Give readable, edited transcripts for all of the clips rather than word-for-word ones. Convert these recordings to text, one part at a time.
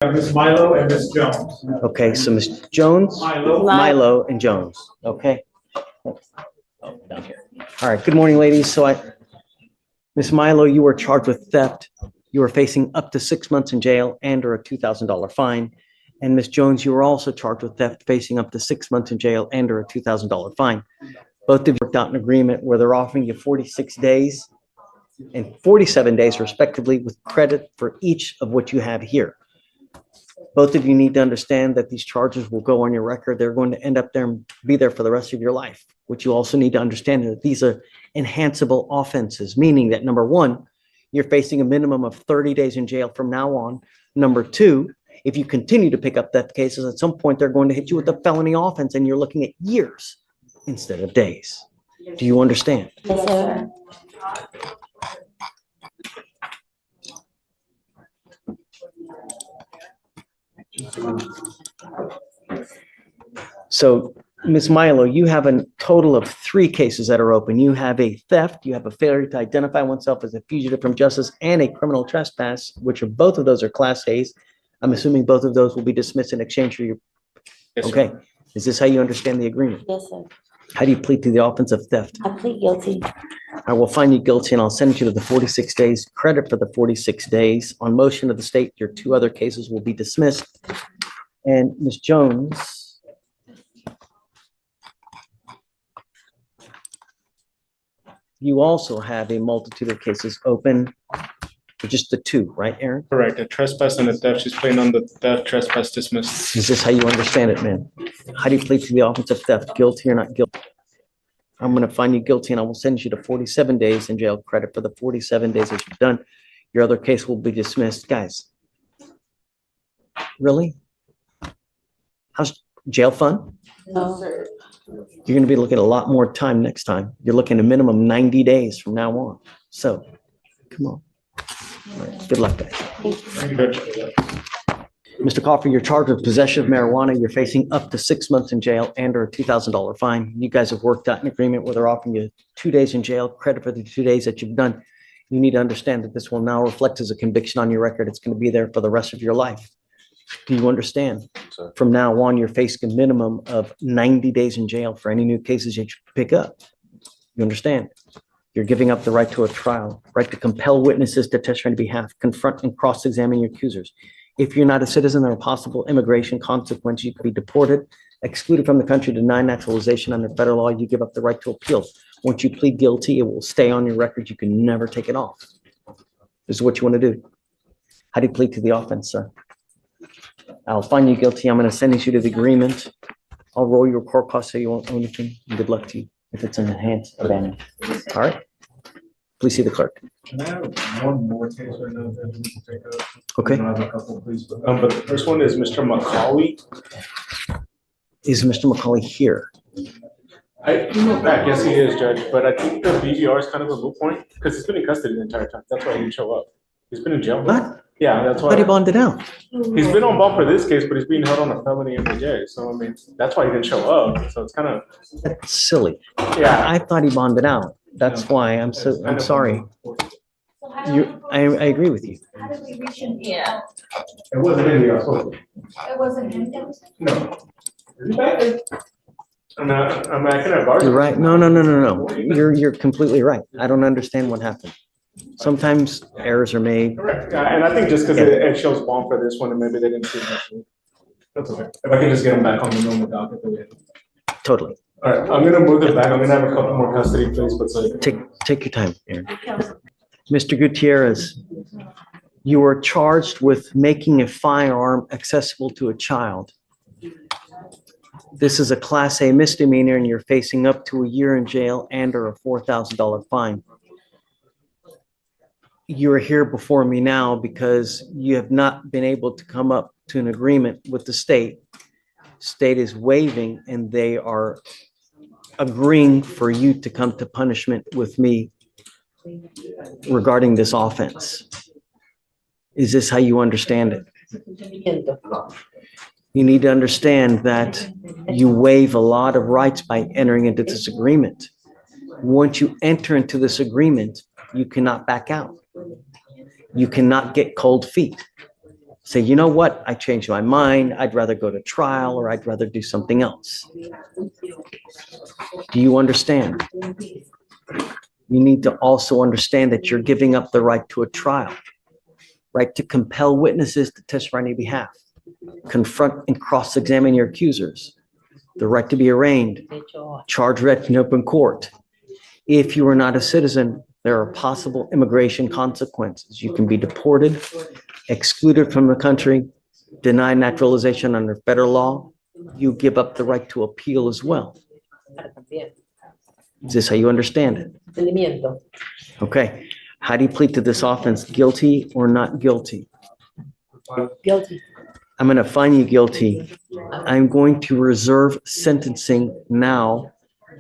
Ms. Milo and Ms. Jones. Okay, so Ms. Jones, Milo, and Jones. Okay. Oh, down here. All right. Good morning, ladies. Ms. Milo, you were charged with theft. You are facing up to 6 months in jail and or a $2,000 fine. And Ms. Jones, you were also charged with theft, facing up to 6 months in jail and or a $2,000 fine. Both of you worked out an agreement where they're offering you 46 days and 47 days respectively, with credit for each of what you have here. Both of you need to understand that these charges will go on your record. They're going to end up there and be there for the rest of your life. What you also need to understand is that these are enhanceable offenses, meaning that number one, you're facing a minimum of 30 days in jail from now on. Number two, if you continue to pick up theft cases, at some point they're going to hit you with a felony offense and you're looking at years instead of days. Do you understand? Yes, sir. So, Ms. Milo, you have a total of 3 cases that are open. You have a theft, you have a failure to identify oneself as a fugitive from justice, and a criminal trespass, which are both of those are Class A's. I'm assuming both of those will be dismissed in exchange for your. Yes, sir. Okay. Is this how you understand the agreement? Yes, sir. How do you plead to the offense of theft? I plead guilty. I will find you guilty and I'll send you to the 46 days, credit for the 46 days. On motion of the state, your 2 other cases will be dismissed. And Ms. Jones, you also have a multitude of cases open, just the 2, right, Aaron? Correct. A trespass and a theft. She's playing on the theft, trespass, dismissed. Is this how you understand it, man? How do you plead to the offense of theft? Guilty or not guilty? I'm going to find you guilty and I will send you to 47 days in jail, credit for the 47 days that you've done. Your other case will be dismissed. Guys, really? How's jail fun? No. You're going to be looking at a lot more time next time. You're looking at a minimum 90 days from now on. So, come on. All right, good luck, guys. Mr. Coffer, you're charged with possession of marijuana. You're facing up to 6 months in jail and or a $2,000 fine. You guys have worked out an agreement where they're offering you 2 days in jail, credit for the 2 days that you've done. You need to understand that this will now reflect as a conviction on your record. It's going to be there for the rest of your life. Do you understand? Sir. From now on, you're facing a minimum of 90 days in jail for any new cases that you pick up. You understand? You're giving up the right to a trial, right to compel witnesses to testify on your behalf, confront and cross-examine your accusers. If you're not a citizen, there are possible immigration consequences. You could be deported, excluded from the country, denied naturalization under federal law. You give up the right to appeal. Once you plead guilty, it will stay on your record. You can never take it off. This is what you want to do. How do you plead to the offense, sir? I'll find you guilty. I'm going to send you to the agreement. I'll roll your court costs so you won't owe anything. Good luck to you if it's in enhanced abandoned. All right. Please see the clerk. Can I have one more case right now that we can take up? Okay. I have a couple, please. But the first one is Mr. McCauley. Is Mr. McCauley here? I emailed back. Yes, he is, Judge. But I think the BVR is kind of a moot point because he's been in custody the entire time. That's why he didn't show up. He's been in jail. What? Yeah, that's why. But he bonded out. He's been on bond for this case, but he's being held on a felony MJ. So, I mean, that's why he didn't show up. So it's kind of, That's silly. yeah. I thought he bonded out. That's why I'm sorry. I agree with you. How did we reach him? Yeah, It wasn't in here. So, it wasn't him. no. I can have You're right. No. You're completely right. I don't understand what happened. Sometimes errors are made. Correct. Yeah, and I think just because it shows bond for this one, and maybe they didn't see it. That's okay. If I can just get them back on the normal docket. That we had. Totally. All right, I'm gonna move it back. I'm gonna have a couple more custody, please, but so. Take your time, Aaron. Mr. Gutierrez, you are charged with making a firearm accessible to a child. This is a Class A misdemeanor and you're facing up to a year in jail and or a $4,000 fine. You are here before me now because you have not been able to come up to an agreement with the state. State is waiving and they are agreeing for you to come to punishment with me regarding this offense. Is this how you understand it? You need to understand that you waive a lot of rights by entering into this agreement. Once you enter into this agreement, you cannot back out. You cannot get cold feet. say, you know what, I changed my mind, I'd rather go to trial, or I'd rather do something else. Do you understand? You need to also understand that you're giving up the right to a trial, right to compel witnesses to testify on your behalf, confront and cross-examine your accusers, the right to be arraigned, charged, read in open court. If you are not a citizen, there are possible immigration consequences. You can be deported, excluded from the country, denied naturalization under federal law. You give up the right to appeal as well. Is this how you understand it? Okay. How do you plead to this offense? Guilty or not guilty? Guilty. I'm going to find you guilty. I'm going to reserve sentencing now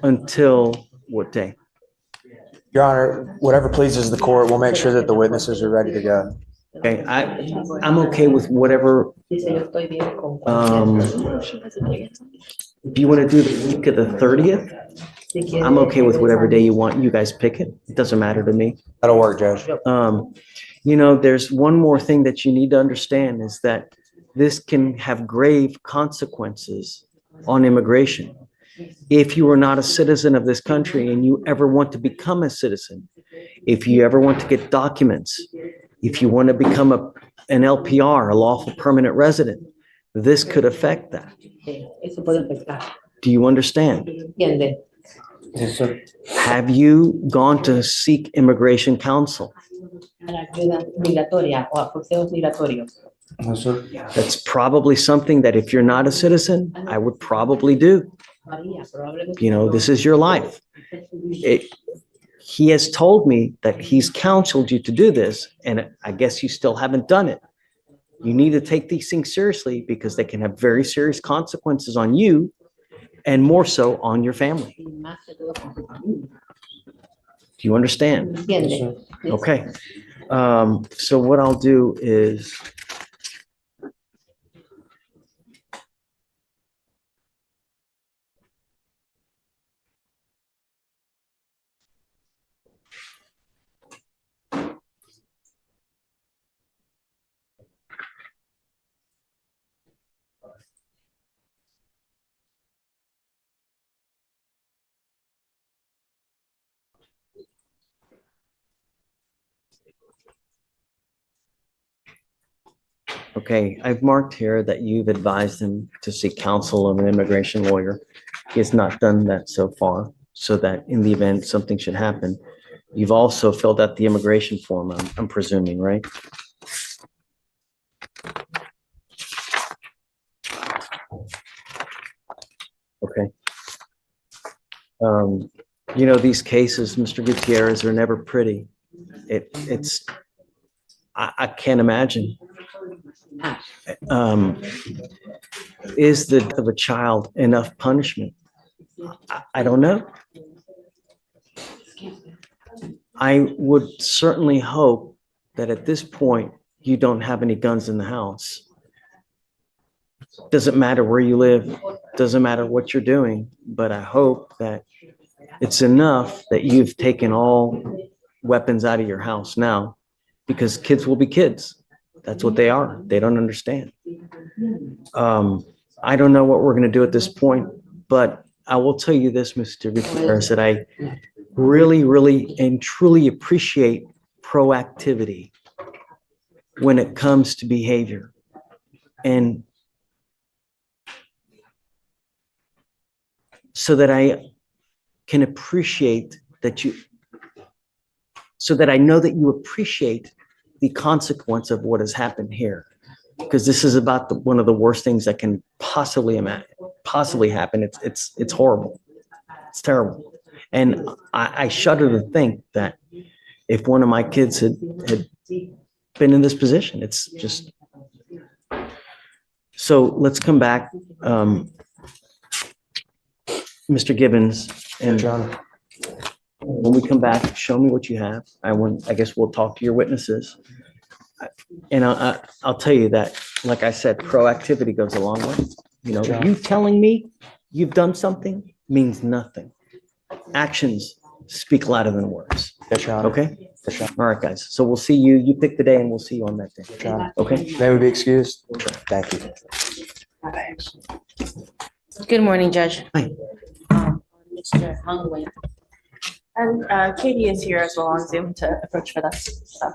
until what day? Your Honor, whatever pleases the court, we'll make sure that the witnesses are ready to go. Okay, I'm okay with whatever. Do you want to do the week of the 30th? I'm okay with whatever day you want. You guys pick it. It doesn't matter to me. That'll work, Judge. You know, there's one more thing that you need to understand is that this can have grave consequences on immigration. If you are not a citizen of this country and you ever want to become a citizen, if you ever want to get documents, if you want to become an LPR, a lawful permanent resident, this could affect that. Do you understand? Yes, sir. Have you gone to seek immigration counsel? Yes, sir. That's probably something that if you're not a citizen, I would probably do. You know, this is your life. He has told me that he's counseled you to do this, and I guess you still haven't done it. You need to take these things seriously because they can have very serious consequences on you and more so on your family. Do you understand? Yes, sir. Okay. So what I'll do is okay, I've marked here that you've advised him to seek counsel of an immigration lawyer. He has not done that so far, so that in the event something should happen, you've also filled out the immigration form, I'm presuming, right? Okay. You know, these cases, Mr. Gutierrez, are never pretty. I can't imagine. Is the death of a child enough punishment? I don't know. I would certainly hope that at this point, you don't have any guns in the house. Doesn't matter where you live, doesn't matter what you're doing, but I hope that it's enough that you've taken all weapons out of your house now, because kids will be kids. That's what they are. They don't understand. I don't know what we're going to do at this point, but I will tell you this, Mr. Gutierrez, that I really, really and truly appreciate proactivity when it comes to behavior. And so that I can appreciate that so that I know that you appreciate the consequence of what has happened here. Because this is about one of the worst things that can possibly happen. It's horrible. It's terrible. And I shudder to think that if one of my kids had been in this position, it's just. So let's come back, Mr. Gibbons, and John. when we come back, show me what you have. I guess we'll talk to your witnesses. And I'll tell you that, like I said, proactivity goes a long way. You know, you telling me you've done something means nothing. Actions speak louder than words. Yes, Your Honor. Okay? All right, guys. So we'll see you. You pick the day and we'll see you on that day. Okay? May we be excused? Thank you. Good morning, Judge. Hi. Mr. Hungway. And Katie is here as well on Zoom to approach with us. So.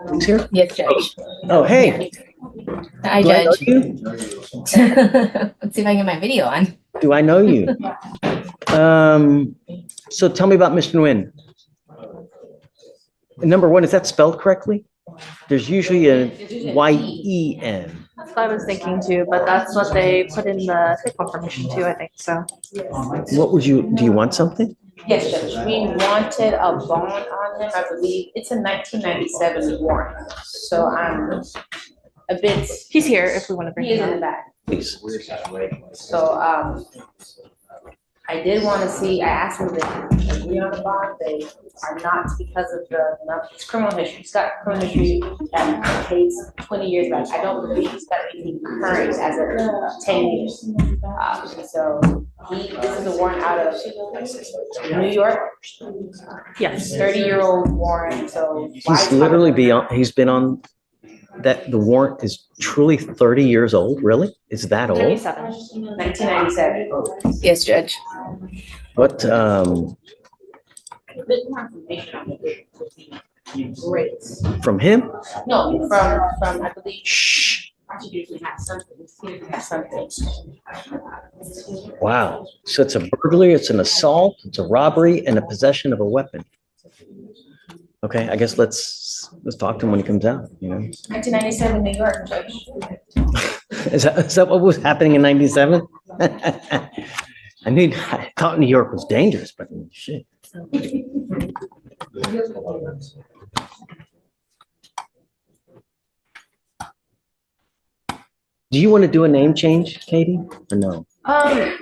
Who's here? Yes, Judge. Oh, hey. Hi, Do I know Judge. you? Let's see if I can get my video on. Do I know you? So tell me about Mr. Nguyen. Number one, is that spelled correctly? There's usually a Y-E-N. That's what I was thinking too, but that's what they put in the confirmation too, I think, so. What would you, do you want something? Yes, Judge. We wanted a bond on him. I believe it's a 1997 warrant. So I'm a bit. He's here if we want to bring He is him in the up. back. Please. So I did want to see. I asked him if they agree on the bond. They are not because of his criminal history. He's got criminal history that dates 20 years back. I don't believe he's got anything current as of 10 years. So this is a warrant out of New York. Yes. 30-year-old warrant. So He's literally he's been on, that the warrant is truly 30 years old, really? Is that old? 1997. Yes, Judge. What, A bit more information on it would be great. from him? No, from I believe. Shh. Usually have something. Have something. Wow. So it's a burglary, it's an assault, it's a robbery, and a possession of a weapon. Okay, I guess let's talk to him when he comes out, you know? 1997 New York, Judge. Is that what was happening in 97? I thought New York was dangerous, but shit. Do you want to do a name change, Katie, or no? I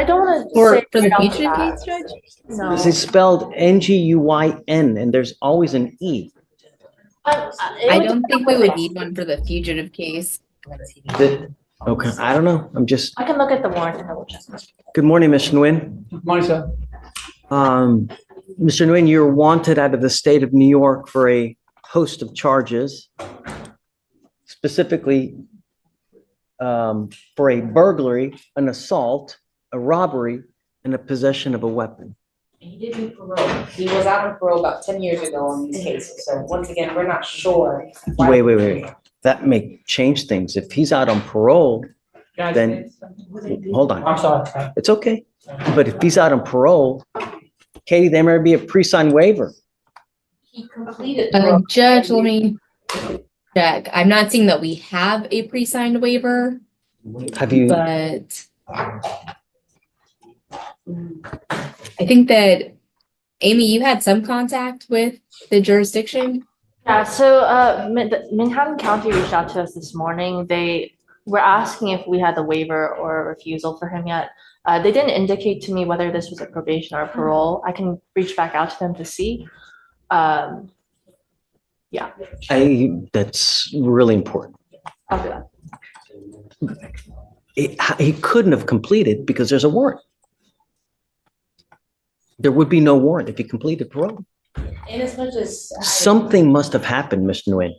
don't want to. For the future case, Judge? No. It's spelled Nguyen, and there's always an E. I don't think we would need one for the fugitive case. Okay, I don't know. I can look at the warrant and double check. Good morning, Mr. Nguyen. Morning, sir. Mr. Nguyen, you're wanted out of the state of New York for a host of charges, specifically for a burglary, an assault, a robbery, and a possession of a weapon. He did do parole. He was out on parole about 10 years ago on these cases. So once again, we're not sure. Wait. That may change things. If he's out on parole, then, hold on. I'm sorry. It's okay. But if he's out on parole, Katie, there may be a pre-signed waiver. He completed parole. Judge, let me check. I'm not seeing that we have a pre-signed waiver, Have you, but I think that, Amy, you had some contact with the jurisdiction? Yeah, so Manhattan County reached out to us this morning. They were asking if we had the waiver or a refusal for him yet. They didn't indicate to me whether this was a probation or a parole. I can reach back out to them to see. that's really important. I'll do that. He couldn't have completed because there's a warrant. There would be no warrant if he completed parole. In as much as. Something must have happened, Mr. Nguyen.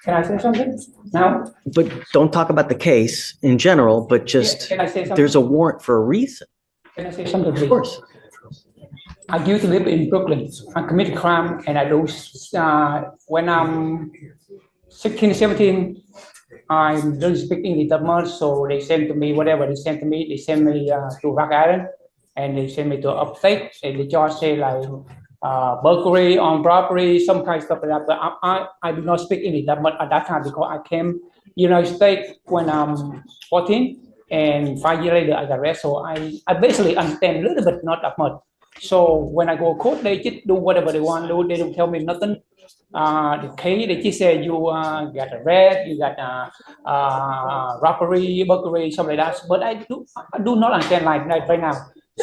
Can I say something now? But don't talk about the case in general, but just, Can I say something? there's a warrant for a reason. Can I say something, Of please? course. I used to live in Brooklyn. I committed crime and I lose, when I'm 16, 17, I don't speak English that much. So they send to me, whatever they send to me, they send me to Rock Island and they send me to upstate. And they just say like, burglary, on robbery, some kind of stuff like that. But I do not speak English that much at that time because I came United States when I'm 14 and 5 years later I got arrested. So I basically understand a little bit, not that much. So when I go to court, they just do whatever they want to do. They don't tell me nothing. The case, they just say you got arrested, you got robbery, burglary, something like that. But I do not understand like that right now.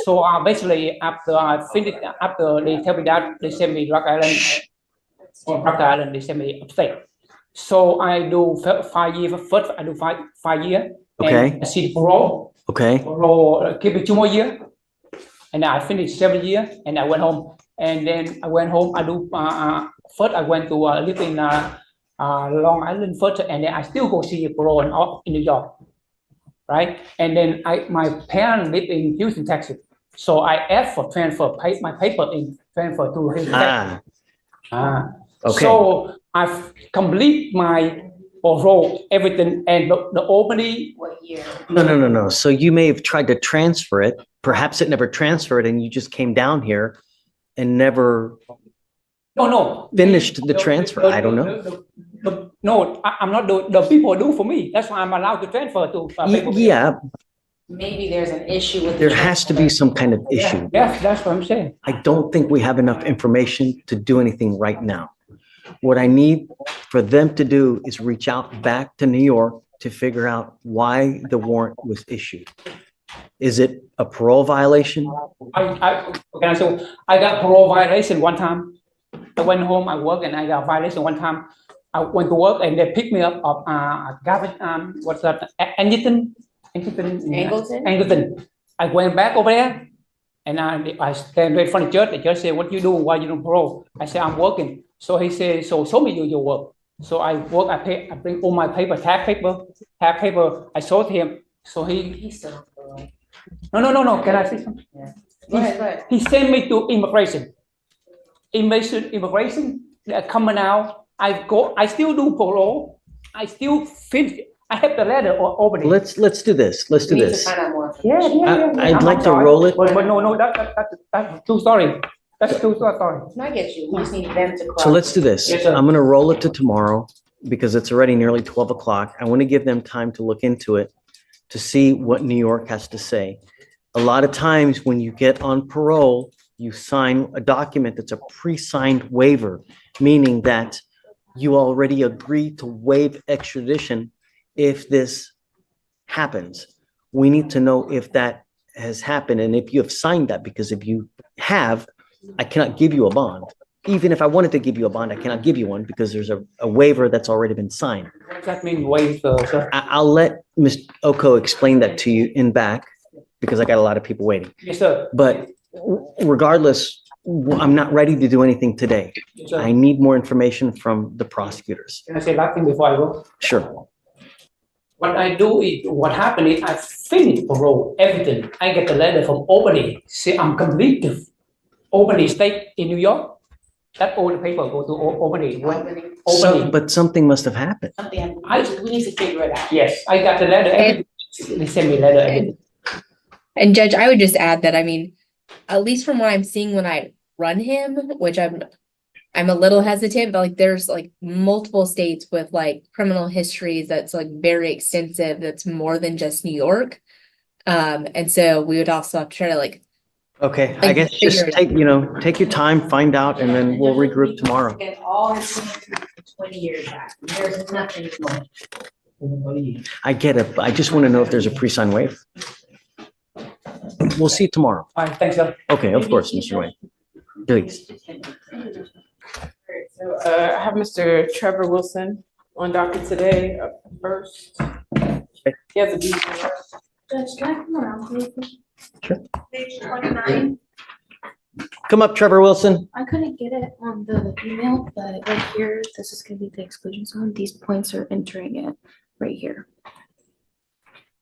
So basically, after I finished, after they tell me that, they send me Rock Island. Rock Island, they send me upstate. So I do 5 years. First, I do five years. Okay. And I see the parole. Okay. Parole, keep it 2 more years. And I finished 7 years, and I went home. And then I went home. First I went to live in Long Island first, and then I still go see a parole in New York, right? And then my parents live in Houston, Texas, so I asked for transfer, my paper in transfer to Houston, Texas. Okay. So I've complete my parole, everything, and the opening. What year? No. So you may have tried to transfer it. Perhaps it never transferred and you just came down here and never No. finished the transfer. I don't know. No, I'm not the people do for me. That's why I'm allowed to transfer to. Yeah, Maybe there's an issue with. there has to be some kind of issue. Yes, that's what I'm saying. I don't think we have enough information to do anything right now. What I need for them to do is reach out back to New York to figure out why the warrant was issued. Is it a parole violation? I got parole violation one time. I went home, I work, and I got violation one time. I went to work and they picked me up of garbage. What's that? Angleton. I went back over there, and I stand right in front of the judge. The judge said, "What you do? Why you don't parole?" I said, "I'm working." So he said, "So show me your work." So I work. I bring all my paper, tag paper. I showed him. So He's still on parole. no. Can I say something? Yeah. Go ahead. He sent me to immigration. Immigration. They're coming out. I still do parole. I still finish. I have the letter opening. Let's do this. Let's do We need to this. find out more. Yeah. I'd like to roll it. But no, that's true story. That's true story. No, I get you. We just need them to. So let's do this. Yes, sir. I'm gonna roll it to tomorrow because it's already nearly 12 o'clock. I want to give them time to look into it, to see what New York has to say. A lot of times when you get on parole, you sign a document that's a pre-signed waiver, meaning that you already agree to waive extradition if this happens. We need to know if that has happened and if you have signed that, because if you have, I cannot give you a bond. Even if I wanted to give you a bond, I cannot give you one because there's a waiver that's already been signed. What does that mean, waive, sir? I'll let Ms. Oko explain that to you in back because I got a lot of people waiting. Yes, sir. But regardless, I'm not ready to do anything today. Yes, sir. I need more information from the prosecutors. Can I say last thing before I go? Sure. What I do is, what happened is I finish parole, everything. I get the letter from Albany, say I'm complete to Albany State in New York. That all the paper go to Albany. So, but something must have happened. Something, we need to figure it out. Yes, I got the letter, everything. They send me letter, everything. And Judge, I would just add that, I mean, at least from what I'm seeing when I run him, which I'm a little hesitant, but like there's like multiple states with like criminal histories that's like very extensive, that's more than just New York. And so we would also have to try to like. Okay, I guess just take your time, find out, and then we'll regroup tomorrow. And all his 20 years back, there's nothing more. I get it, but I just want to know if there's a pre-signed waiver. We'll see you tomorrow. All right, thanks, sir. Okay, of course, Mr. Wayne. Please. So I have Mr. Trevor Wilson on docket today first. He has a BVR. Judge, can I come around, please? Sure. Page 29. Come up, Trevor Wilson. I couldn't get it on the email, but right here, this is gonna be the exclusion zone. These points are entering it right here.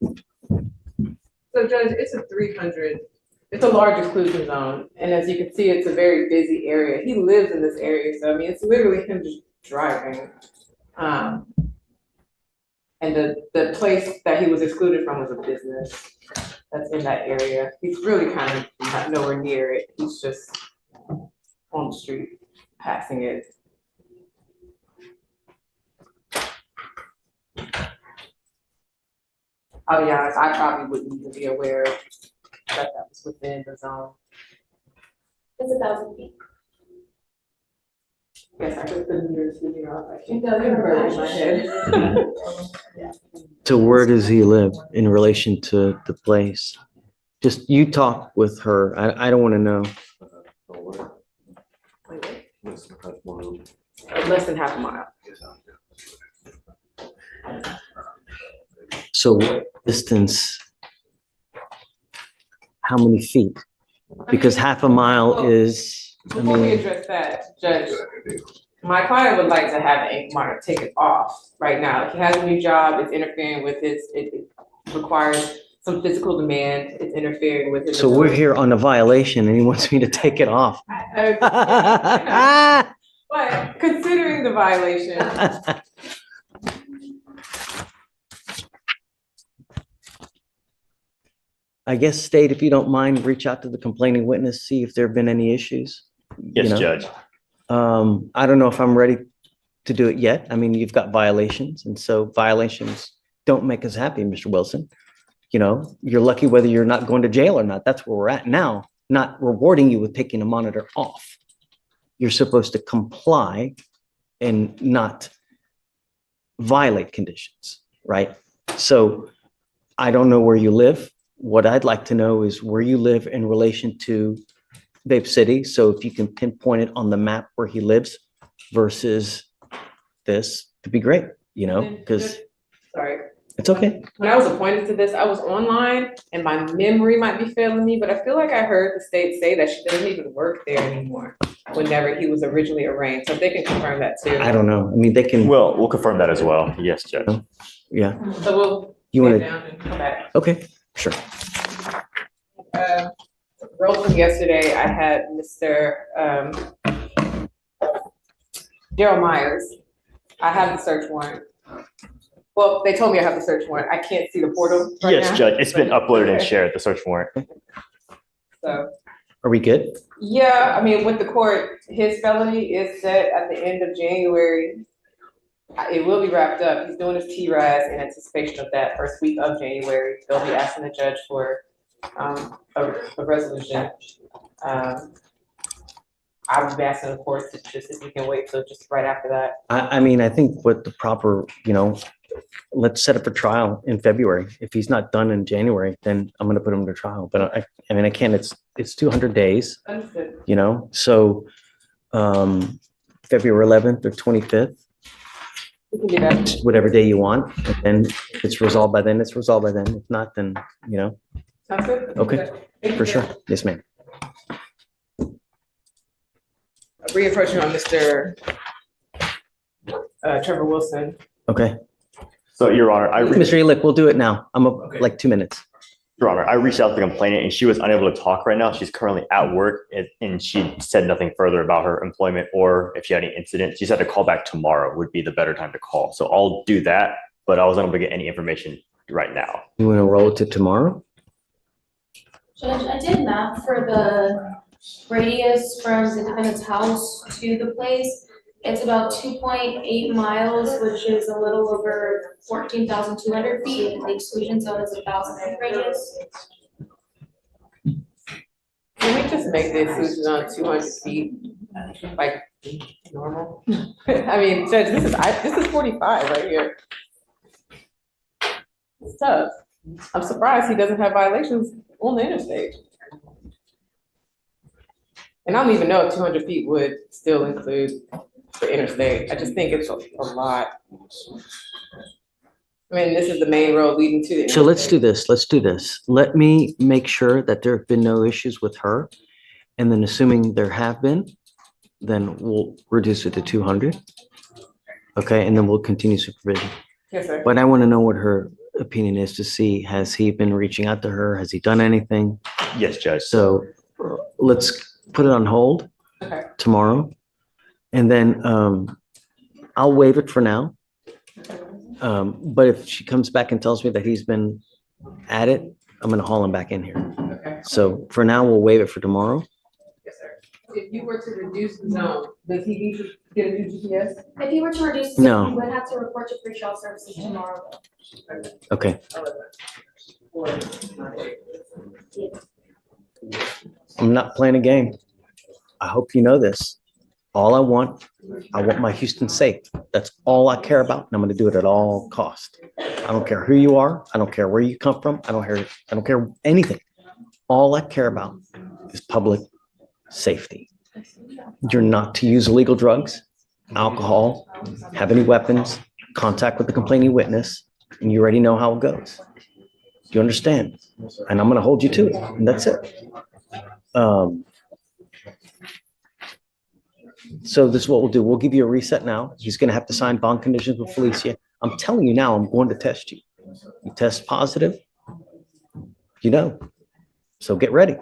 So Judge, it's a 300, it's a large exclusion zone. And as you can see, it's a very busy area. He lives in this area. So I mean, it's literally him just driving. And the place that he was excluded from was a business that's in that area. He's really kind of not nowhere near it. He's just on the street, passing it. I'll be honest, I probably wouldn't even be aware that was within the zone. It's 1,000 feet. Yes, I took the meters to figure out. It doesn't in my head. So where does he live in relation to the place? Just you talk with her. I don't want to know. Less than half a mile. So what distance? How many feet? Because half a mile is Before we mean, address that, Judge, my client would like to have the ink monitor taken off right now. He has a new job, it's interfering with it requires some physical demand, it's interfering with his. so we're here on a violation and he wants me to take it off. But considering the violation, I guess state, if you don't mind, reach out to the complaining witness, see if there have been any issues. Yes, You know? Judge. I don't know if I'm ready to do it yet. I mean, you've got violations, and so violations don't make us happy, Mr. Wilson. You know, you're lucky whether you're not going to jail or not. That's where we're at now, not rewarding you with taking a monitor off. You're supposed to comply and not violate conditions, right? So I don't know where you live. What I'd like to know is where you live in relation to Vape City. So if you can pinpoint it on the map where he lives versus this, could be great, you know, because sorry. it's okay. When I was appointed to this, I was online and my memory might be failing me, but I feel like I heard the state say that she doesn't even work there anymore whenever he was originally arraigned. So if they can confirm that too. I don't know. I mean, they can, We'll confirm that as well. Yes, Judge. yeah. So we'll You sit want down and come back. to, okay, sure. Roll from yesterday, I had Mr. Daryl Myers. I have the search warrant. Well, they told me I have the search warrant. I can't see the portal right Yes, now. Judge. It's been uploaded and Okay. shared, the search warrant. So, Are we good? yeah, I mean, with the court, his felony is set at the end of January. It will be wrapped up. He's doing his TRAS in anticipation of that first week of January. They'll be asking the judge for a resolution. I would be asking the court to just, if you can wait till just right after that. I mean, I think what the proper, you know, let's set up a trial in February. If he's not done in January, then I'm gonna put him to trial. But I mean, I can't, it's 200 days, Understood. you know? So, February 11th or 25th, We can do that. whatever day you want, and then if it's resolved by then, it's resolved by then. If not, then, you know, Sounds good? Okay. Thank you, for sure. Judge. Yes, ma'am. Reapproaching on Mr. Trevor Wilson. Okay. So, Your Honor, Mr. Elick, we'll do it now. Like 2 minutes. Your Honor, I reached out to the complainant and she was unable to talk right now. She's currently at work and she said nothing further about her employment or if she had any incident. She said to call back tomorrow would be the better time to call. So I'll do that, but I wasn't able to get any information right now. You want to roll it to tomorrow? Judge, I did math for the radius from the defendant's house to the place. It's about 2.8 miles, which is a little over 14,200 feet, and the exclusion zone is 1,000 foot radius. Can we just make the exclusion on 200 feet, like normal? I mean, Judge, this is 45 right here. It's tough. I'm surprised he doesn't have violations on the interstate. And I don't even know if 200 feet would still include the interstate. I just think it's a lot. I mean, this is the main road leading to the interstate. So let's do this. Let's do this. Let me make sure that there have been no issues with her. And then assuming there have been, then we'll reduce it to 200. Okay, and then we'll continue supervision. Yes, sir. But I want to know what her opinion is to see, has he been reaching out to her? Has he done anything? Yes, Judge. So let's put it on hold Okay. tomorrow. And then I'll waive it for now. But if she comes back and tells me that he's been at it, I'm gonna haul him back in here. Okay. So for now, we'll waive it for tomorrow. Yes, sir. If you were to reduce the zone, does he need to get a new GPS? If you were to reduce, No. you would have to report to pre-trial services tomorrow. Okay, I'm not playing a game. I hope you know this. All I want my Houston safe. That's all I care about, and I'm gonna do it at all cost. I don't care who you are. I don't care where you come from. I don't care anything. All I care about is public safety. You're not to use illegal drugs, alcohol, have any weapons, contact with the complaining witness, and you already know how it goes. Do you understand? And I'm gonna hold you to it, and that's it. So this is what we'll do. We'll give you a reset now. He's gonna have to sign bond conditions with Felicia. I'm telling you now, I'm going to test you. You test positive, you know. So get ready.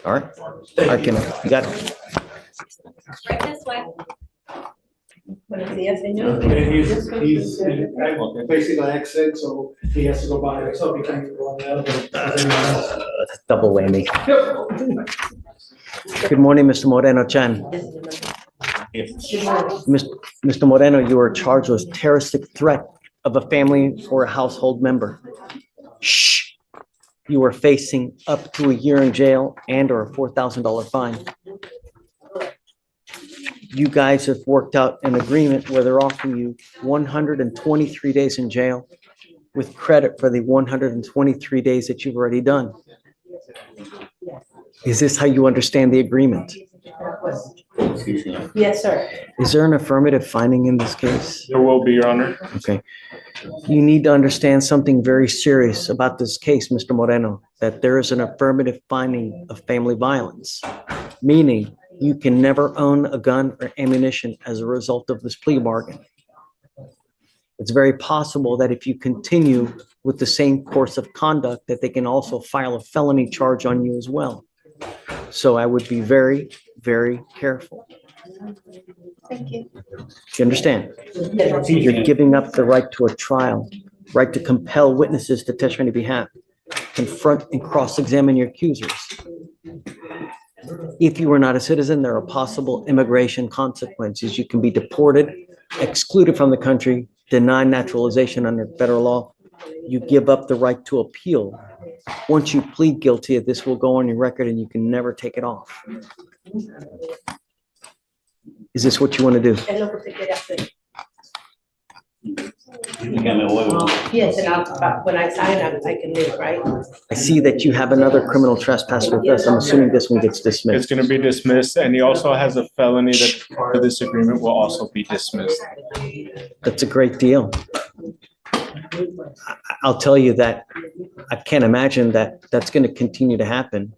All right? All right, Kenneth, you got it. Right this way. He's basically on exit, so he has to go by himself. He can't go on the other. Double whammy. Good morning, Mr. Moreno Chan. Mr. Moreno, you are charged with terroristic threat of a family or a household member. Shh. You are facing up to a year in jail and or a $4,000 fine. You guys have worked out an agreement where they're offering you 123 days in jail with credit for the 123 days that you've already done. Is this how you understand the agreement? Yes, sir. Is there an affirmative finding in this case? There will be, Your Honor. Okay. You need to understand something very serious about this case, Mr. Moreno, that there is an affirmative finding of family violence, meaning you can never own a gun or ammunition as a result of this plea bargain. It's very possible that if you continue with the same course of conduct, that they can also file a felony charge on you as well. So I would be very, very careful. Thank you. You understand? You're giving up the right to a trial, right to compel witnesses to testify on your behalf, confront and cross-examine your accusers. If you are not a citizen, there are possible immigration consequences. You can be deported, excluded from the country, denied naturalization under federal law. You give up the right to appeal. Once you plead guilty, this will go on your record and you can never take it off. Is this what you want to do? Yes, and when I sign, I can leave, right? I see that you have another criminal trespass with us. I'm assuming this one gets It's dismissed. gonna be dismissed, and he also has a felony that part of this agreement will also be dismissed. That's a great deal. I'll tell you that I can't imagine that that's going to continue to happen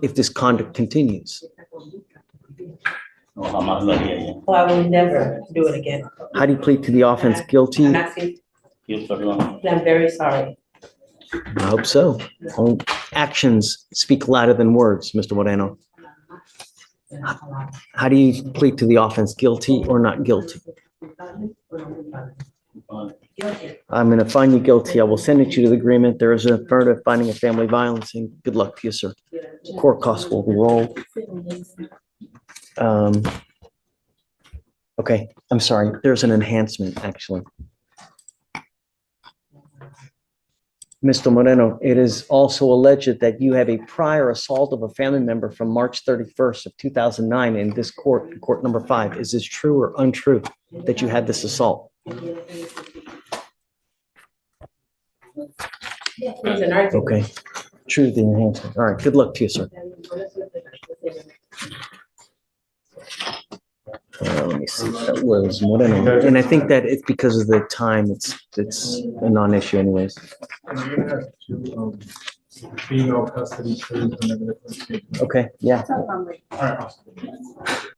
if this conduct continues. Oh, I will never do it again. How do you plead to the offense? Guilty? I'm asking, I'm very sorry. I hope so. Actions speak louder than words, Mr. Moreno. How do you plead to the offense? Guilty or not guilty? I'm going to find you guilty. I will send it you to the agreement. There is an affirmative finding of family violence, and good luck to you, sir. Court costs will be rolled. Okay, I'm sorry. There's an enhancement, actually. Mr. Moreno, it is also alleged that you have a prior assault of a family member from March 31st of 2009 in this court, court number 5. Is this true or untrue that you had this assault? Okay, true, the enhancement. All right, good luck to you, sir. Let me see, that was Moreno. And I think that it's because of the time, it's a non-issue anyways. Female custody. Okay, yeah. All right, awesome.